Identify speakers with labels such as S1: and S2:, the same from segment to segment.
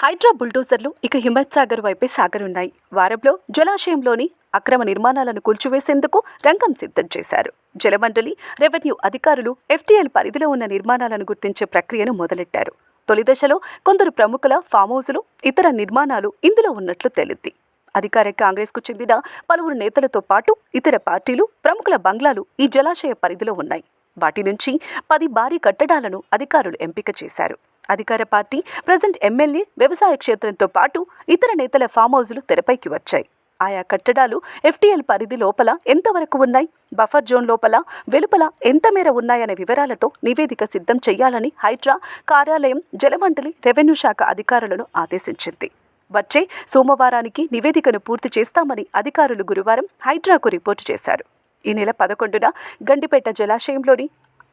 S1: హైడ్రా బుల్డోజర్లు ఇక హిమత్ సాగర్ వైపే సాగరున్నాయి. వారంలో జలాశయంలోని అక్రమ నిర్మాణాలను కూల్చివేసేందుకు రంగం సిద్ధం చేశారు. జలమండలి, రెవెన్యూ అధికారులు ఎఫ్టీఎల్ పరిధిలో ఉన్న నిర్మాణాలను గుర్తించే ప్రక్రియను మొదలెట్టారు. తొలి దశలో కొందరు ప్రముఖుల ఫామ్ హౌజులు, ఇతర నిర్మాణాలు ఇందులో ఉన్నట్లు తేలింది. అధికార కాంగ్రెస్కు చెందిన పలువురు నేతలతో పాటు ఇతర పార్టీలు, ప్రముఖుల బంగ్లాలు ఈ జలాశయ పరిధిలో ఉన్నాయి. వాటి నుంచి 10 భారీ కట్టడాలను అధికారులు ఎంపిక చేశారు. అధికార పార్టీ, ప్రెజెంట్ ఎమ్మెల్యే, వ్యవసాయ క్షేత్రంతో పాటు ఇతర నేతల ఫామ్ హౌజులు తెరపైకి వచ్చాయి. ఆయా కట్టడాలు ఎఫ్టీఎల్ పరిధి లోపల ఎంతవరకు ఉన్నాయి, బఫర్ జోన్ లోపల, వెలుపల ఎంత మేర ఉన్నాయనే వివరాలతో నివేదిక సిద్ధం చేయాలని హైడ్రా కార్యాలయం జలమండలి, రెవెన్యూ శాఖ అధికారులను ఆదేశించింది. వచ్చే సోమవారానికి నివేదికను పూర్తి చేస్తామని అధికారులు గురువారం హైడ్రాకు రిపోర్టు చేశారు. ఈ నెల 11న గండిపేట జలాశయంలోని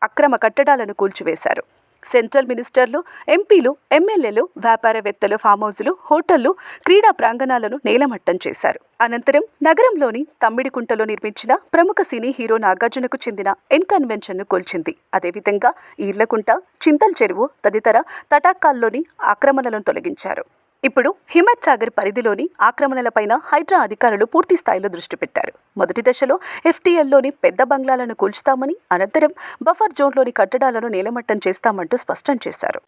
S1: అక్రమ కట్టడాలను కూల్చివేశారు. సెంట్రల్ మినిస్టర్లు, ఎంపీలు, ఎమ్మెల్యేలు, వ్యాపారవేత్తలు ఫామ్ హౌజులు, హోటళ్లు, క్రీడా ప్రాంగణాలను నేలమట్టం చేశారు. అనంతరం నగరంలోని తమ్మిడికుంటలో నిర్మించిన ప్రముఖ సినీ హీరో నాగార్జునకు చెందిన కన్వెన్షన్ను కూల్చింది. అదేవిధంగా ఈర్లకుంట, చింతల్ చెరువు తదితర తటాకాల్లోని ఆక్రమణలను తొలగించారు. ఇప్పుడు హిమత్ సాగర్ పరిధిలోని ఆక్రమణలపైన హైడ్రా అధికారులు పూర్తి స్థాయిలో దృష్టి పెట్టారు. మొదటి దశలో ఎఫ్టీఎల్లోని పెద్ద బంగ్లాలను కూల్చుతామని, అనంతరం బఫర్ జోన్లోని కట్టడాలను నేలమట్టం చేస్తామంటూ స్పష్టం చేశారు.